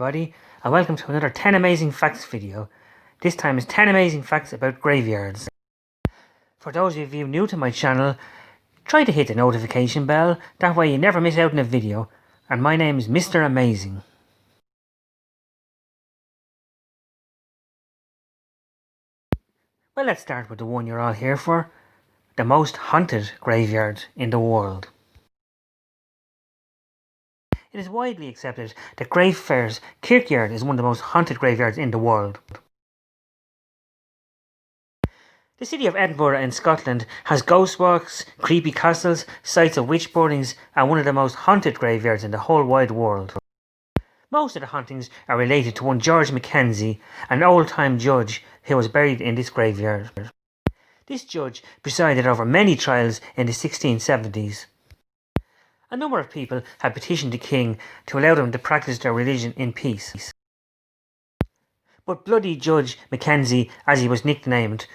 everybody, and welcome to another 10 Amazing Facts video. This time is 10 amazing facts about graveyards. For those of you new to my channel, try to hit the notification bell, that way you never miss out on a video. And my name is Mr. Amazing. Well, let's start with the one you're all here for, the most haunted graveyard in the world. It is widely accepted that Greyfriars Kirkyard is one of the most haunted graveyards in the world. The city of Edinburgh in Scotland has ghost walks, creepy castles, sites of witch burnings, and one of the most haunted graveyards in the whole wide world. Most of the hauntings are related to one George Mackenzie, an old-time judge who was buried in this graveyard. This judge presided over many trials in the 1670s. A number of people had petitioned the king to allow them to practice their religion in peace. But Bloody Judge Mackenzie, as he was nicknamed,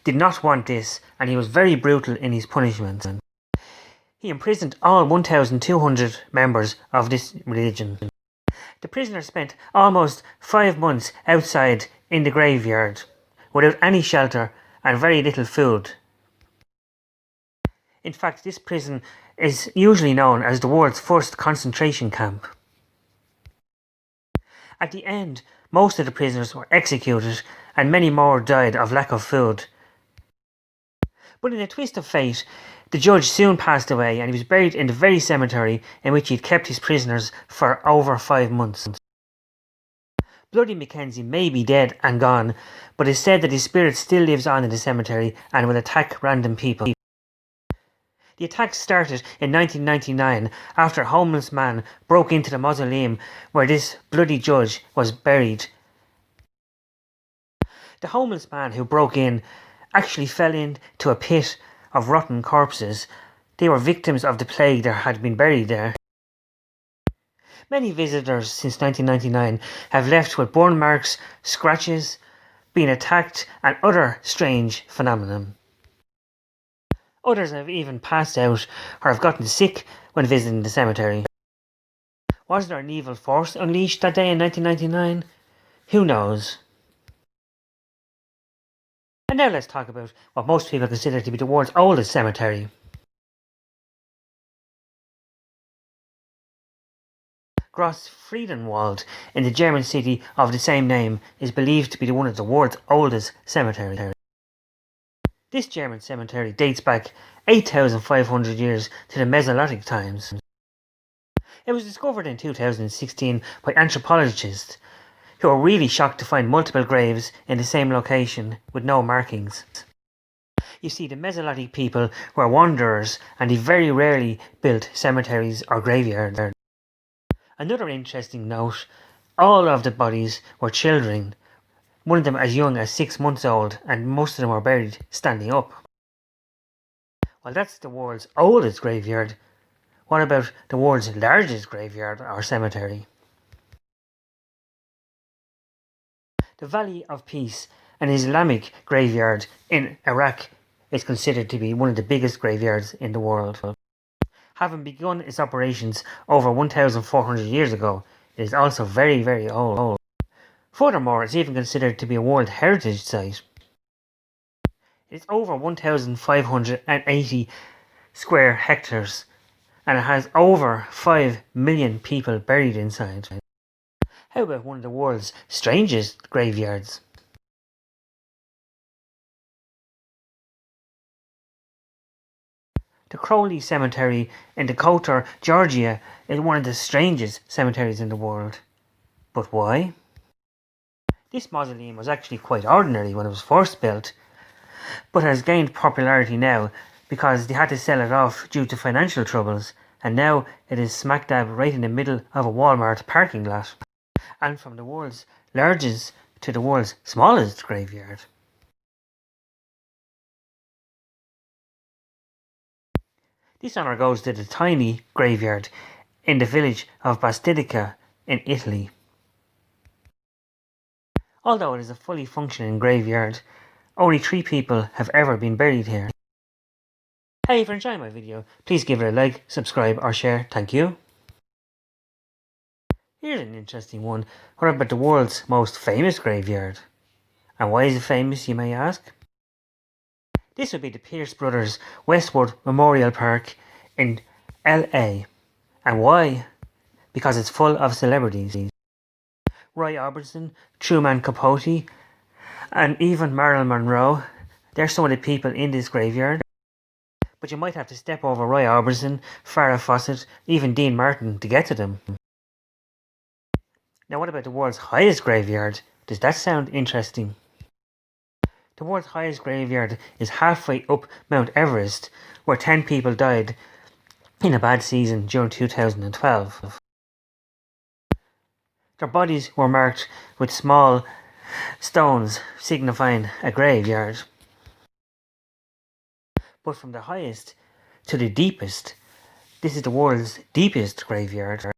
did not want this, and he was very brutal in his punishment. He imprisoned all 1,200 members of this religion. The prisoners spent almost 5 months outside in the graveyard, without any shelter and very little food. In fact, this prison is usually known as the world's first concentration camp. At the end, most of the prisoners were executed and many more died of lack of food. But in a twist of fate, the judge soon passed away and he was buried in the very cemetery in which he had kept his prisoners for over 5 months. Bloody Mackenzie may be dead and gone, but it is said that his spirit still lives on in the cemetery and will attack random people. The attack started in 1999 after a homeless man broke into the mausoleum where this bloody judge was buried. The homeless man who broke in actually fell into a pit of rotten corpses. They were victims of the plague that had been buried there. Many visitors since 1999 have left with burn marks, scratches, been attacked and other strange phenomena. Others have even passed out or have gotten sick when visiting the cemetery. Was there an evil force unleashed that day in 1999? Who knows? And now let's talk about what most people consider to be the world's oldest cemetery. Gross Friedenwald in the German city of the same name is believed to be one of the world's oldest cemeteries. This German cemetery dates back 8,500 years to the Mesolithic times. It was discovered in 2016 by anthropologists who were really shocked to find multiple graves in the same location with no markings. You see, the Mesolithic people were wanderers and they very rarely built cemeteries or graveyards. Another interesting note, all of the bodies were children, one of them as young as 6 months old, and most of them were buried standing up. Well, that's the world's oldest graveyard. What about the world's largest graveyard or cemetery? The Valley of Peace, an Islamic graveyard in Iraq, is considered to be one of the biggest graveyards in the world. Having begun its operations over 1,400 years ago, it is also very, very old. Furthermore, it's even considered to be a World Heritage Site. It's over 1,580 square hectares and it has over 5 million people buried inside. How about one of the world's strangest graveyards? The Crowley Cemetery in Decatur, Georgia is one of the strangest cemeteries in the world. But why? This mausoleum was actually quite ordinary when it was first built, but has gained popularity now because they had to sell it off due to financial troubles, and now it is smack dab right in the middle of a Walmart parking lot. And from the world's largest to the world's smallest graveyard. This honour goes to the tiny graveyard in the village of Basidica in Italy. Although it is a fully functioning graveyard, only 3 people have ever been buried here. Hey, if you're enjoying my video, please give it a like, subscribe or share. Thank you. Here's an interesting one. What about the world's most famous graveyard? And why is it famous, you may ask? This would be the Pierce Brothers Westwood Memorial Park in LA. And why? Because it's full of celebrities. Roy Orbison, Truman Capote, and even Marilyn Monroe. They're some of the people in this graveyard. But you might have to step over Roy Orbison, Farrah Fawcett, even Dean Martin to get to them. Now what about the world's highest graveyard? Does that sound interesting? The world's highest graveyard is halfway up Mount Everest, where 10 people died in a bad season during 2012. Their bodies were marked with small stones signifying a graveyard. But from the highest to the deepest, this is the world's deepest graveyard.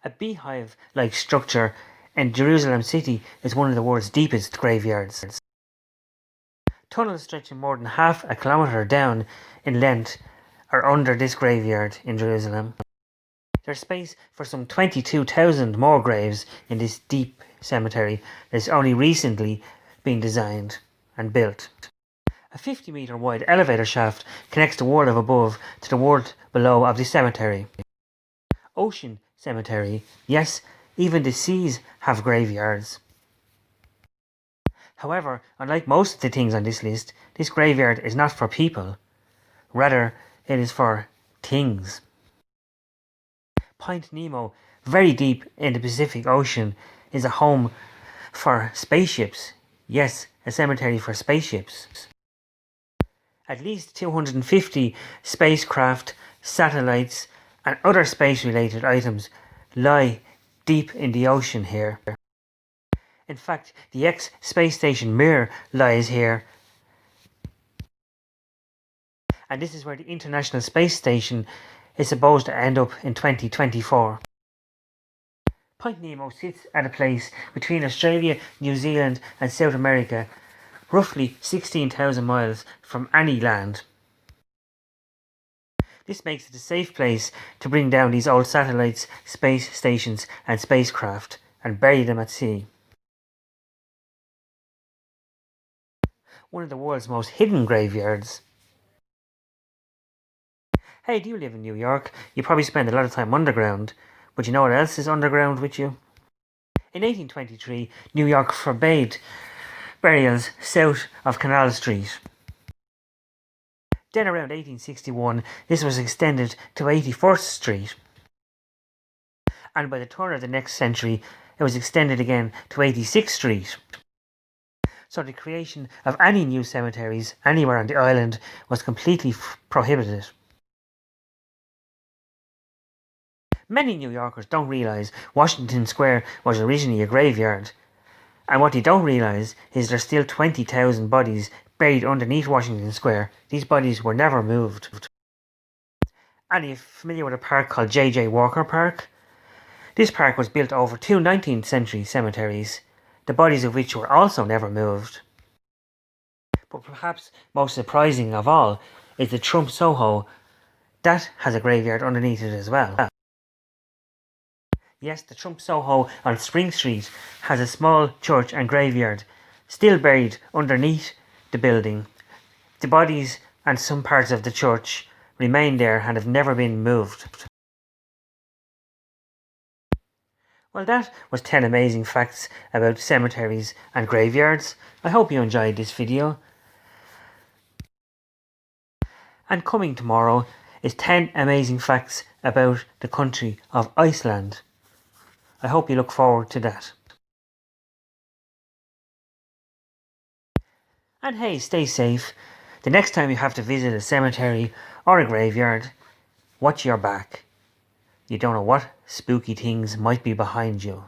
A beehive-like structure in Jerusalem City is one of the world's deepest graveyards. Tunnels stretching more than half a kilometre down in length are under this graveyard in Jerusalem. There's space for some 22,000 more graves in this deep cemetery that's only recently been designed and built. A 50-metre wide elevator shaft connects the world of above to the world below of this cemetery. Ocean Cemetery. Yes, even the seas have graveyards. However, unlike most of the things on this list, this graveyard is not for people. Rather, it is for things. Point Nemo, very deep in the Pacific Ocean, is a home for spaceships. Yes, a cemetery for spaceships. At least 250 spacecraft, satellites, and other space-related items lie deep in the ocean here. In fact, the ex-space station Mir lies here, and this is where the International Space Station is supposed to end up in 2024. Point Nemo sits at a place between Australia, New Zealand and South America, roughly 16,000 miles from any land. This makes it a safe place to bring down these old satellites, space stations and spacecraft and bury them at sea. One of the world's most hidden graveyards. Hey, do you live in New York? You probably spend a lot of time underground, but you know what else is underground with you? In 1823, New York forbade burials south of Canal Street. Then around 1861, this was extended to 81st Street. And by the turn of the next century, it was extended again to 86th Street. So the creation of any new cemeteries anywhere on the island was completely prohibited. Many New Yorkers don't realise Washington Square was originally a graveyard. And what they don't realise is there's still 20,000 bodies buried underneath Washington Square. These bodies were never moved. And are you familiar with a park called J.J. Walker Park? This park was built over two 19th century cemeteries, the bodies of which were also never moved. But perhaps most surprising of all is the Trump Soho. That has a graveyard underneath it as well. Yes, the Trump Soho on Spring Street has a small church and graveyard, still buried underneath the building. The bodies and some parts of the church remain there and have never been moved. Well, that was 10 amazing facts about cemeteries and graveyards. I hope you enjoyed this video. And coming tomorrow is 10 amazing facts about the country of Iceland. I hope you look forward to that. And hey, stay safe. The next time you have to visit a cemetery or a graveyard, watch your back. You don't know what spooky things might be behind you.